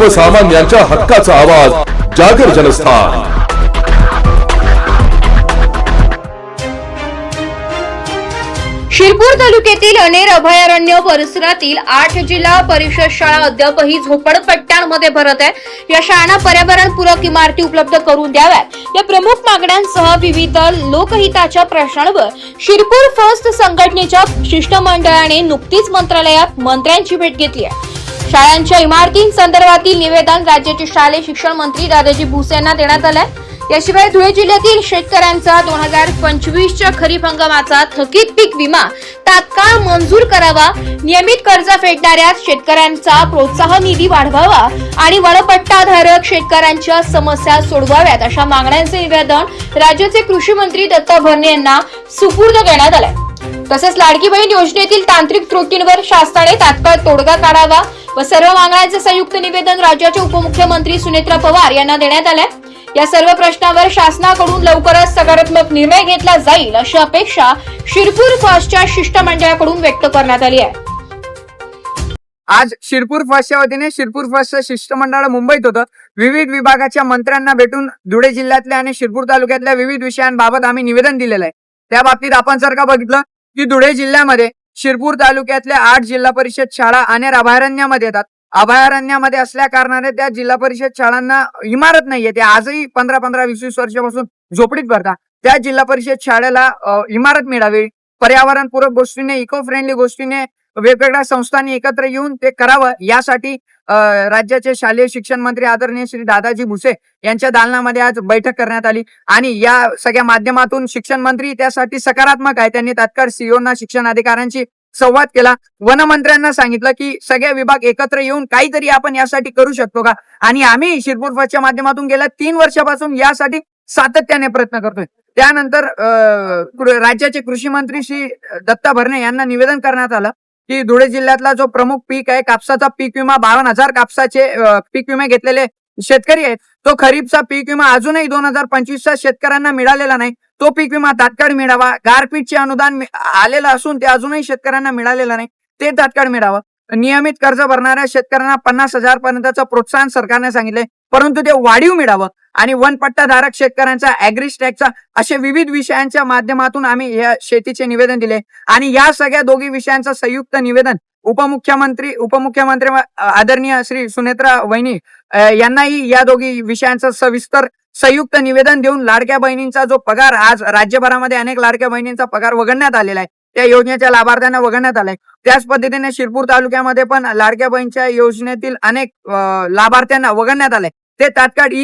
सर्वसामान्यांच्या हक्काचा आवाज जागर जनस्थान। शिरपूर तालुक्यातील अनेर अभयारण्य परिसरातील 8 जिल्हा परिषद शाळा अद्यापही झोपडपट्ट्यांमध्ये भरत आहेत। या शाळांना पर्यावरणपूरक इमारती उपलब्ध करून द्याव्यात या प्रमुख मागण्यांसह विविध लोकहिताच्या प्रश्नांवर शिरपूर फर्स्ट संघटनेच्या शिष्टमंडळाने नुकतीच मंत्रालयात मंत्र्यांची भेट घेतली आहे। शाळांच्या इमारतींसंदर्भातील निवेदन राज्याचे शालेय शिक्षण मंत्री दादाजी भुसे यांना देण्यात आले। याशिवाय धुळे जिल्ह्यातील शेतकऱ्यांचा 2025च्या खरीप हंगामाचा थकीत पीक विमा तात्काळ मंजूर करावा, नियमित कर्ज फेडणाऱ्या शेतकऱ्यांचा प्रोत्साहन निधी वाढवावा आणि वनपट्टाधारक शेतकऱ्यांच्या समस्या सोडवाव्यात अशा मागण्यांचे निवेदन राज्याचे कृषी मंत्री दत्ता भरणे यांना सुपूर्द करण्यात आले। तसेच लाडकी बहीण योजनेतील तांत्रिक त्रुटींवर शासनाने तात्काळ तोडगा काढावा व सर्व मागण्यांचे संयुक्त निवेदन राज्याचे उपमुख्यमंत्री सुनेत्रा पवार यांना देण्यात आले। या सर्व प्रश्नांवर शासनाकडून लवकरच सकारात्मक निर्णय घेतला जाईल अशी अपेक्षा शिरपूर फर्स्टच्या शिष्टमंडळाकडून व्यक्त करण्यात आली आहे। आज शिरपूर फर्स्टच्या वतीने शिरपूर फर्स्टचं शिष्टमंडळ मुंबईत होतं। विविध विभागाच्या मंत्र्यांना भेटून धुळे जिल्ह्यातल्या आणि शिरपूर तालुक्यातल्या विविध विषयांबाबत आम्ही निवेदन दिलेलं आहे। त्या बाबतीत आपण जर का बघितलं की धुळे जिल्ह्यामध्ये शिरपूर तालुक्यातल्या 8 जिल्हा परिषद शाळा अनेर अभयारण्यामध्ये येतात। अभयारण्यामध्ये असल्या कारणाने त्या जिल्हा परिषद शाळांना इमारत नाहीये, ते आजही 15-20 वर्षापासून झोपडीत भरतात। त्या जिल्हा परिषद शाळेला इमारत मिळावी, पर्यावरणपूरक गोष्टीने, इको फ्रेंडली गोष्टीने वेगवेगळ्या संस्थांनी एकत्र येऊन ते करावं, यासाठी राज्याचे शालेय शिक्षण मंत्री आदरणीय श्री दादाजी भुसे यांच्या दालनामध्ये आज बैठक करण्यात आली आणि या सगळ्या माध्यमातून शिक्षण मंत्री त्यासाठी सकारात्मक आहे। त्यांनी तात्काळ सीओना, शिक्षण अधिकाऱ्यांशी संवाद केला, वनमंत्र्यांना सांगितलं की सगळे विभाग एकत्र येऊन काहीतरी आपण यासाठी करू शकतो का, आणि आम्ही शिरपूर फर्स्टच्या माध्यमातून गेल्या 3 वर्षापासून यासाठी सातत्याने प्रयत्न करतोय। त्यानंतर राज्याचे कृषी मंत्री श्री दत्ता भरणे यांना निवेदन करण्यात आलं की धुळे जिल्ह्यातला जो प्रमुख पीक आहे कापसाचा पीक विमा, 52,000 कापसाचे पीक विमे घेतलेले शेतकरी आहेत, तो खरीपचा पीक विमा अजूनही 2025च्या शेतकऱ्यांना मिळालेला नाही, तो पीक विमा तात्काळ मिळावा। गारपीटचे अनुदान आलेलं असून ते अजूनही शेतकऱ्यांना मिळालेलं नाही, ते तात्काळ मिळावं। नियमित कर्ज भरणाऱ्या शेतकऱ्यांना 50,000 पर्यंतचं प्रोत्साहन सरकारने सांगितले, परंतु ते वाढीव मिळावं आणि वनपट्टाधारक शेतकऱ्यांचा ॲग्रिस्टॅक्सचा असे विविध विषयांच्या माध्यमातून आम्ही या शेतीचे निवेदन दिले आणि या सगळ्या दोघी विषयांचं संयुक्त निवेदन उपमुख्यमंत्री आदरणीय श्री सुनेत्रा वहिनी यांनाही या दोघी विषयांचं सविस्तर संयुक्त निवेदन देऊन लाडक्या बहिणींचा जो पगार, आज राज्यभरामध्ये अनेक लाडक्या बहिणींचा पगार वगळण्यात आलेला आहे, त्या योजनेच्या लाभार्थ्यांना वगळण्यात आलाय। त्याच पद्धतीने शिरपूर तालुक्यामध्ये पण लाडक्या बहिणीच्या योजनेतील अनेक लाभार्थ्यांना वगळण्यात आलंय, ते तात्काळ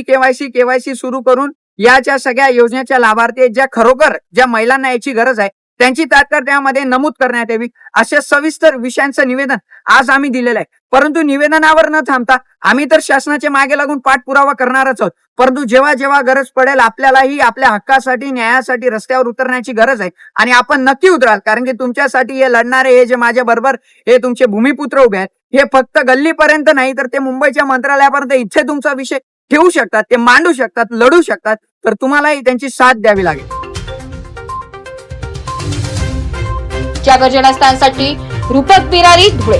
केवायसी सुरू करून याच्या सगळ्या योजनेच्या लाभार्थी ज्या खरोखर ज्या महिलांना याची गरज आहे त्यांची तात्काळ त्यामध्ये नमूद करण्यात यावी, असे सविस्तर विषयांचं निवेदन आज आम्ही दिलेलं आहे। परंतु निवेदनावर न थांबता आम्ही तर शासनाच्या मागे लागून पाठपुरावा करणारच आहोत, परंतु जेव्हा जेव्हा गरज पडेल आपल्यालाही आपल्या हक्कासाठी, न्यायासाठी रस्त्यावर उतरण्याची गरज आहे आणि आपण नक्की उतराल, कारण की तुमच्यासाठी हे लढणारे, हे जे माझ्या बरोबर हे तुमचे भूमिपुत्र उभे आहेत, हे फक्त गल्लीपर्यंत नाही तर ते मुंबईच्या मंत्रालयापर्यंत इथे तुमचा विषय ठेवू शकतात, ते मांडू शकतात, लढू शकतात, तर तुम्हालाही त्यांची साथ द्यावी लागेल। जागर जनस्थानसाठी रूपक बिरारी, धुळे।